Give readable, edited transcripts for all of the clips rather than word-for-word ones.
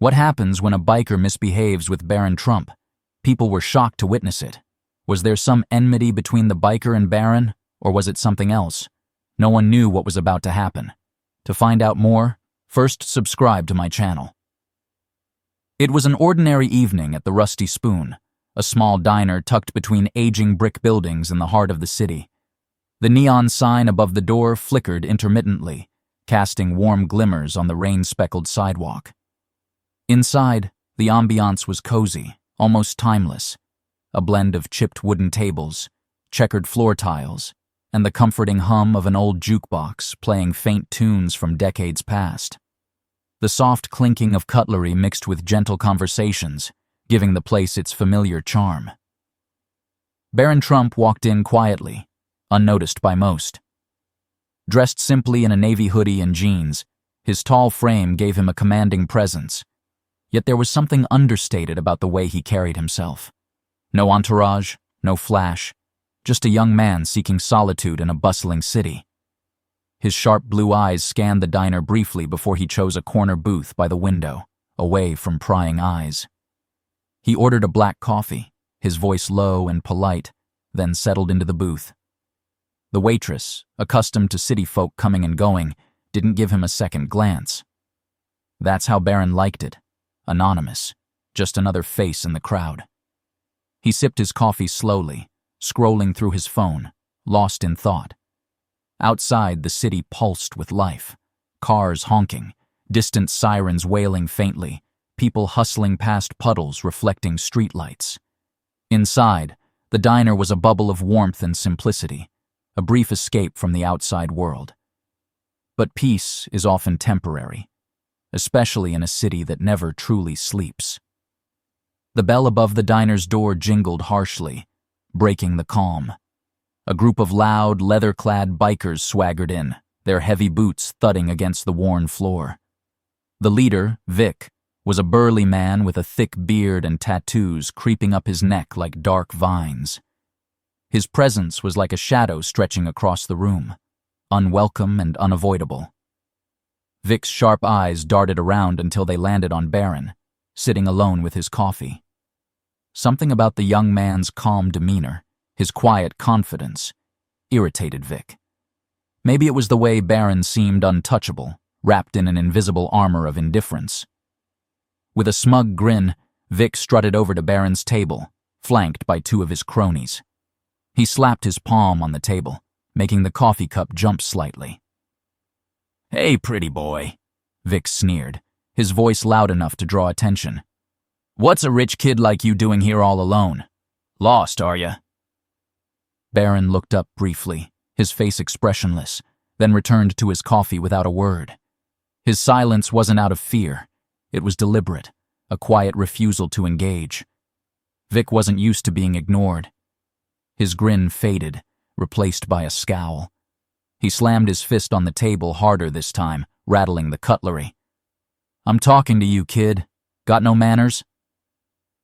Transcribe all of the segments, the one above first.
What happens when a biker misbehaves with Baron Trump? People were shocked to witness it. Was there some enmity between the biker and Baron, or was it something else? No one knew what was about to happen. To find out more, first subscribe to my channel. It was an ordinary evening at the Rusty Spoon, a small diner tucked between aging brick buildings in the heart of the city. The neon sign above the door flickered intermittently, casting warm glimmers on the rain-speckled sidewalk. Inside, the ambiance was cozy, almost timeless, a blend of chipped wooden tables, checkered floor tiles, and the comforting hum of an old jukebox playing faint tunes from decades past. The soft clinking of cutlery mixed with gentle conversations, giving the place its familiar charm. Baron Trump walked in quietly, unnoticed by most. Dressed simply in a navy hoodie and jeans, his tall frame gave him a commanding presence. Yet there was something understated about the way he carried himself. No entourage, no flash, just a young man seeking solitude in a bustling city. His sharp blue eyes scanned the diner briefly before he chose a corner booth by the window, away from prying eyes. He ordered a black coffee, his voice low and polite, then settled into the booth. The waitress, accustomed to city folk coming and going, didn't give him a second glance. That's how Baron liked it, anonymous, just another face in the crowd. He sipped his coffee slowly, scrolling through his phone, lost in thought. Outside, the city pulsed with life, cars honking, distant sirens wailing faintly, people hustling past puddles reflecting streetlights. Inside, the diner was a bubble of warmth and simplicity, a brief escape from the outside world. But peace is often temporary, especially in a city that never truly sleeps. The bell above the diner's door jingled harshly, breaking the calm. A group of loud, leather-clad bikers swaggered in, their heavy boots thudding against the worn floor. The leader, Vic, was a burly man with a thick beard and tattoos creeping up his neck like dark vines. His presence was like a shadow stretching across the room, unwelcome and unavoidable. Vic's sharp eyes darted around until they landed on Baron, sitting alone with his coffee. Something about the young man's calm demeanor, his quiet confidence, irritated Vic. Maybe it was the way Baron seemed untouchable, wrapped in an invisible armor of indifference. With a smug grin, Vic strutted over to Baron's table, flanked by two of his cronies. He slapped his palm on the table, making the coffee cup jump slightly. "Hey, pretty boy," Vic sneered, his voice loud enough to draw attention. "What's a rich kid like you doing here all alone? Lost, are ya?" Baron looked up briefly, his face expressionless, then returned to his coffee without a word. His silence wasn't out of fear. It was deliberate, a quiet refusal to engage. Vic wasn't used to being ignored. His grin faded, replaced by a scowl. He slammed his fist on the table harder this time, rattling the cutlery. "I'm talking to you, kid. Got no manners?"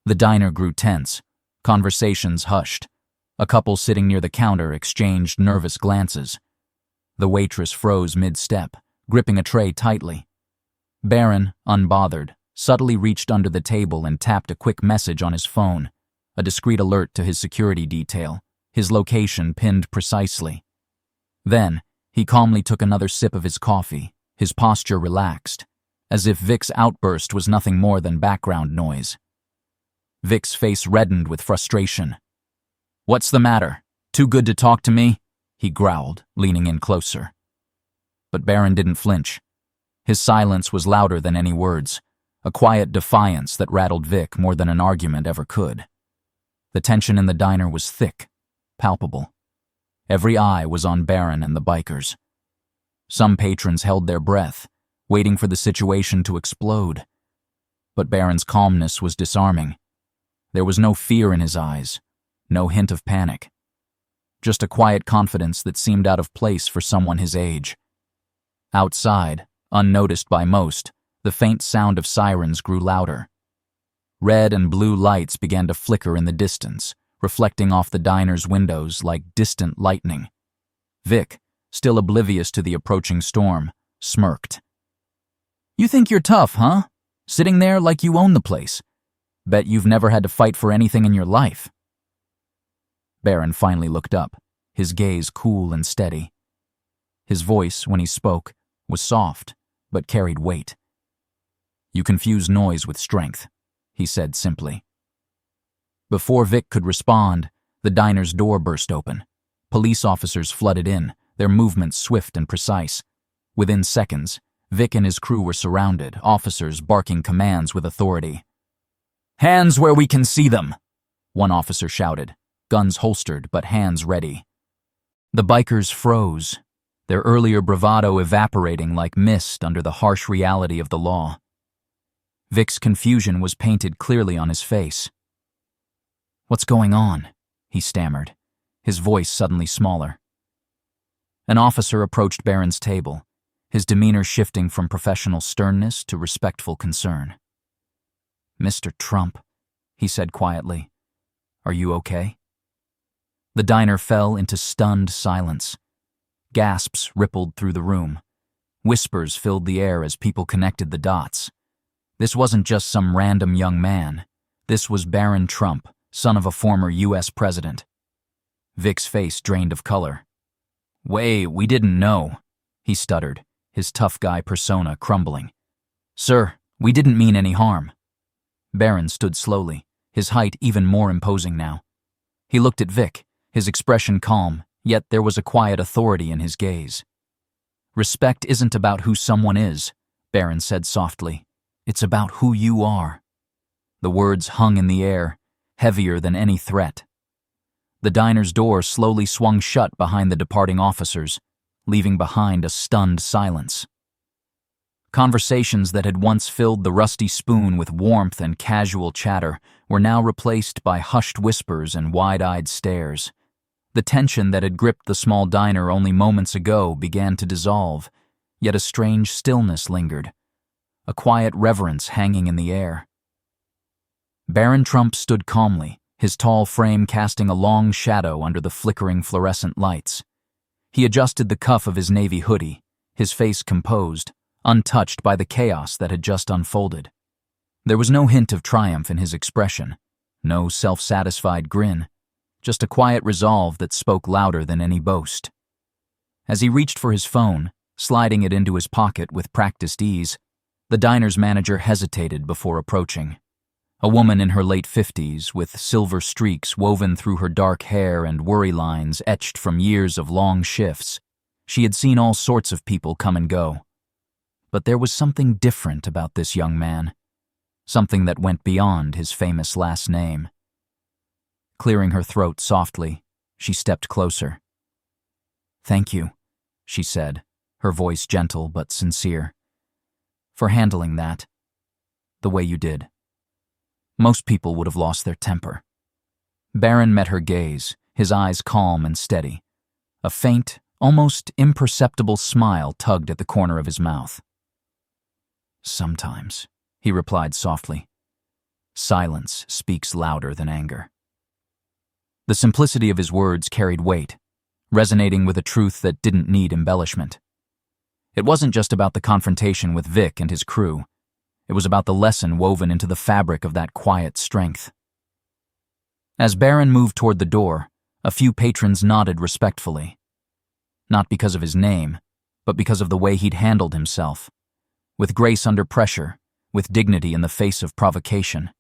The diner grew tense. Conversations hushed. A couple sitting near the counter exchanged nervous glances. The waitress froze mid-step, gripping a tray tightly. Baron, unbothered, subtly reached under the table and tapped a quick message on his phone, a discreet alert to his security detail, his location pinned precisely. Then, he calmly took another sip of his coffee, his posture relaxed, as if Vic's outburst was nothing more than background noise. Vic's face reddened with frustration. "What's the matter? Too good to talk to me?" he growled, leaning in closer. But Baron didn't flinch. His silence was louder than any words, a quiet defiance that rattled Vic more than an argument ever could. The tension in the diner was thick, palpable. Every eye was on Baron and the bikers. Some patrons held their breath, waiting for the situation to explode. But Baron's calmness was disarming. There was no fear in his eyes, no hint of panic. Just a quiet confidence that seemed out of place for someone his age. Outside, unnoticed by most, the faint sound of sirens grew louder. Red and blue lights began to flicker in the distance, reflecting off the diner's windows like distant lightning. Vic, still oblivious to the approaching storm, smirked. "You think you're tough, huh? Sitting there like you own the place. Bet you've never had to fight for anything in your life." Barron finally looked up, his gaze cool and steady. His voice, when he spoke, was soft, but carried weight. "You confuse noise with strength," he said simply. Before Vic could respond, the diner's door burst open. Police officers flooded in, their movements swift and precise. Within seconds, Vic and his crew were surrounded, officers barking commands with authority. "Hands where we can see them," one officer shouted, guns holstered but hands ready. The bikers froze, their earlier bravado evaporating like mist under the harsh reality of the law. Vic's confusion was painted clearly on his face. "What's going on?" he stammered, his voice suddenly smaller. An officer approached Barron's table, his demeanor shifting from professional sternness to respectful concern. "Mr. Trump," he said quietly, "are you okay?" The diner fell into stunned silence. Gasps rippled through the room. Whispers filled the air as people connected the dots. This wasn't just some random young man. This was Barron Trump, son of a former U.S. president. Vic's face drained of color. "Wait, we didn't know," he stuttered, his tough guy persona crumbling. "Sir, we didn't mean any harm." Barron stood slowly, his height even more imposing now. He looked at Vic, his expression calm, yet there was a quiet authority in his gaze. "Respect isn't about who someone is," Barron said softly. "It's about who you are." The words hung in the air, heavier than any threat. The diner's door slowly swung shut behind the departing officers, leaving behind a stunned silence. Conversations that had once filled the Rusty Spoon with warmth and casual chatter were now replaced by hushed whispers and wide-eyed stares. The tension that had gripped the small diner only moments ago began to dissolve, yet a strange stillness lingered, a quiet reverence hanging in the air. Barron Trump stood calmly, his tall frame casting a long shadow under the flickering fluorescent lights. He adjusted the cuff of his navy hoodie, his face composed, untouched by the chaos that had just unfolded. There was no hint of triumph in his expression, no self-satisfied grin, just a quiet resolve that spoke louder than any boast. As he reached for his phone, sliding it into his pocket with practiced ease, the diner's manager hesitated before approaching. A woman in her late 50s, with silver streaks woven through her dark hair and worry lines etched from years of long shifts. She had seen all sorts of people come and go. But there was something different about this young man, something that went beyond his famous last name. Clearing her throat softly, she stepped closer. "Thank you," she said, her voice gentle but sincere, "for handling that the way you did. Most people would have lost their temper." Barron met her gaze, his eyes calm and steady. A faint, almost imperceptible smile tugged at the corner of his mouth. "Sometimes," he replied softly. "Silence speaks louder than anger." The simplicity of his words carried weight, resonating with a truth that didn't need embellishment. It wasn't just about the confrontation with Vic and his crew. It was about the lesson woven into the fabric of that quiet strength. As Barron moved toward the door, a few patrons nodded respectfully. Not because of his name, but because of the way he'd handled himself. With grace under pressure, with dignity in the face of provocation.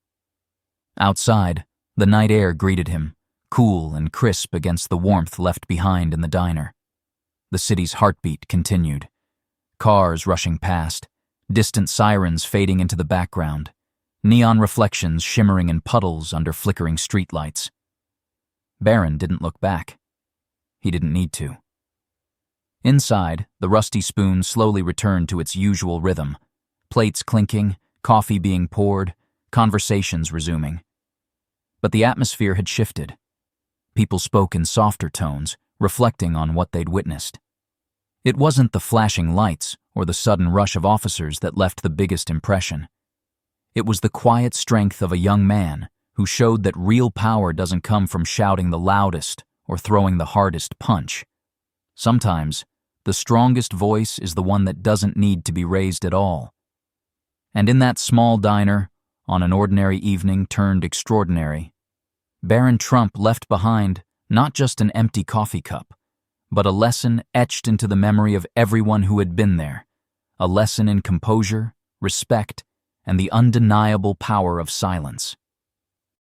Outside, the night air greeted him, cool and crisp against the warmth left behind in the diner. The city's heartbeat continued. Cars rushing past, distant sirens fading into the background, neon reflections shimmering in puddles under flickering streetlights. Barron didn't look back. He didn't need to. Inside, the Rusty Spoon slowly returned to its usual rhythm, plates clinking, coffee being poured, conversations resuming. But the atmosphere had shifted. People spoke in softer tones, reflecting on what they'd witnessed. It wasn't the flashing lights or the sudden rush of officers that left the biggest impression. It was the quiet strength of a young man who showed that real power doesn't come from shouting the loudest or throwing the hardest punch. Sometimes, the strongest voice is the one that doesn't need to be raised at all. And in that small diner, on an ordinary evening turned extraordinary, Barron Trump left behind not just an empty coffee cup, but a lesson etched into the memory of everyone who had been there, a lesson in composure, respect, and the undeniable power of silence.